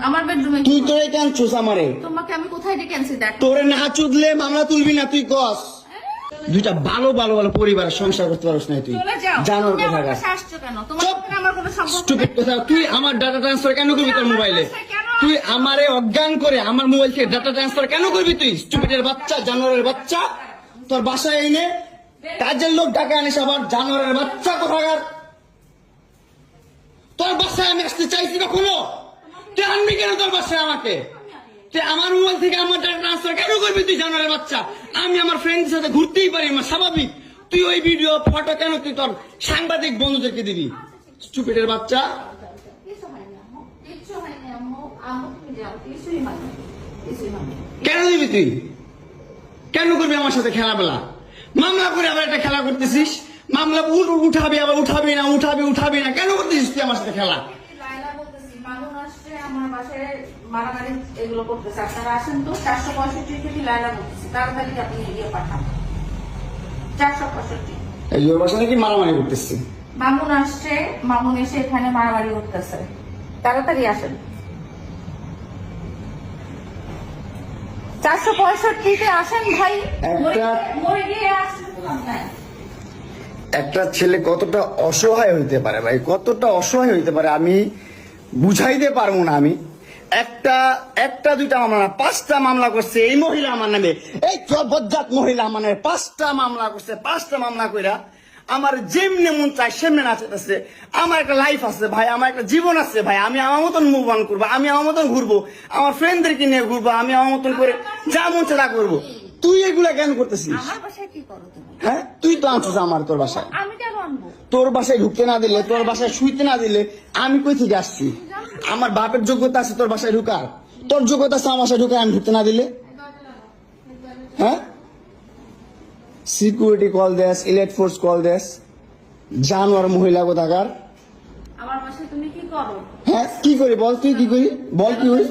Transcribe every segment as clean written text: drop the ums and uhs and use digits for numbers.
আমার বেডরুমে তুই তোরে কেন চুস আমারে? তোমাকে আমি কোথায় ডেকে আনছি দেখ। তোরে না চুদলে মামলা তুলবি না তুই কস। দুইটা ভালো ভালো ভালো পরিবারের সংসার করতে পারছ না তুই। চলে যাও। জানোর তুমি আমার কথা কাছে আসছো কেন? তোমার সাথে আমার কোনো সম্পর্ক স্টুপিড কথা। তুই আমার ডাটা ট্রান্সফার কেন করবি তোর মোবাইলে? তুই আমারে অজ্ঞান করে আমার মোবাইল থেকে ডাটা ট্রান্সফার কেন করবি তুই? স্টুপিডের বাচ্চা, জানোয়ারের বাচ্চা। তোর বাসায় এনে কাজের লোক ডাকা আনিস আবার, জানোয়ারের বাচ্চা কোথাকার। তোর বাসায় আমি আসতে চাইছি কখনো? তুই আনবি কেন তোর বাসায় আমাকে? তুই আমার মোবাইল থেকে আমার ডাটা ট্রান্সফার কেন করবি তুই, জানোয়ারের বাচ্চা? আমি আমার ফ্রেন্ডের সাথে ঘুরতেই পারি, আমার স্বাভাবিক। তুই ওই ভিডিও ফটো কেন তুই তোর সাংবাদিক বন্ধুদেরকে দিবি? স্টুপিডের বাচ্চা। কেন দিবি তুই? কেন করবি আমার সাথে খেলাবেলা? মামলা করে আবার একটা খেলা করতেছিস। মামলা উঠাবি আবার উঠাবি না কেন করতেছিস তুই আমার সাথে খেলা? আমার বাসায় মারামারি এগুলো করতেছে। আপনারা আসেন তো 465 থেকে লাইলা বলতেছি, তাড়াতাড়ি আপনি ইয়ে পাঠান। 465 এই ওর বাসায় নাকি মারামারি করতেছি। মামুন আসছে, মামুন এসে এখানে মারামারি করতেছে, তাড়াতাড়ি আসেন। 465 আসেন ভাই। একটা ছেলে কতটা অসহায় হইতে পারে ভাই, কতটা অসহায় হইতে পারে আমি বুঝাইতে পারবো না। আমি একটা দুইটা মামলা না, 5টা মামলা করছে এই মহিলা আমার নামে। এই বজ্জাত মহিলা আমার নামে 5টা মামলা করছে। 5টা মামলা কইরা আমার যেমনে মন চায় সেমনে নাচতেছে। আমার একটা লাইফ আছে ভাই, আমার একটা জীবন আছে ভাই। আমি আমার মতন মুভ অন করবো, আমি আমার মতন ঘুরবো, আমার ফ্রেন্ডদেরকে নিয়ে ঘুরবো, আমি আমার মতন করে যা মন চায় তা করবো। তুই এগুলা কেন করতেছিস? আমার বাসায় কি করো তুমি? হ্যাঁ, তুই তো আনছিস আমার তোর বাসায়। আমি কেন আনবো? তোর বাসায় ঢুকতে না দিলে, তোর বাসায় শুইতে না দিলে আমি কই থেকে আসছি? আমার বাপের যোগ্যতা আছে তোর বাসায় ঢুকার? তোর যোগ্যতা আছে আমার বাসায় ঢুকার আমি ঢুকতে না দিলে? হ্যাঁ, সিকিউরিটি কল দেস, ইলেক্ট ফোর্স কল দেস, জানোয়ার মহিলা কোথাকার। আমার বাসায় তুমি কি করো? হ্যাঁ, কি করি বল? তুই কি করি বল? কি করি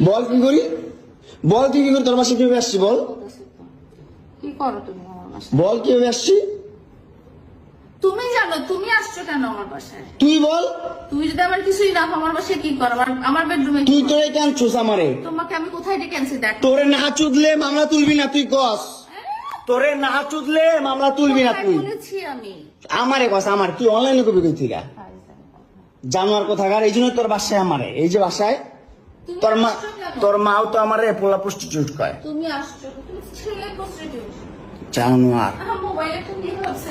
বল? কি করি বল? তুই কি করি? তোর বাসায় কিভাবে আসছি বল? কি করো তুমি আমার বাসায়? বল কিভাবে আসছি? তুমি জানো তুমি আসছো কেন আমার বাসায়? তুই বল। তুমি যদি আমার কিছুই না আমার বাসায় কি করো? আমার বেডরুমে তুই তোরে কেন চুস আমারে? তোমাকে আমি কোথায় ডেকে আনছি দেখ। তোরে না চুদলে মামলা তুলবি না তুই কস। তোরে না চুদলে মামলা তুলবি না তুই। বলেছি আমি আমারে কস, আমার তুই অনলাইনে কবি কই থেকে জানোয়ার কোথাকার। এই জন্য তোর বাসায় আমারে, এই যে বাসায় তোর মাও তো আমারে পোলা প্রস্টিটিউট কয়। তুমি আসছো, তুমি ছেলে প্রস্টিটিউট জানোয়ার। মোবাইলে তুমি ভাবছে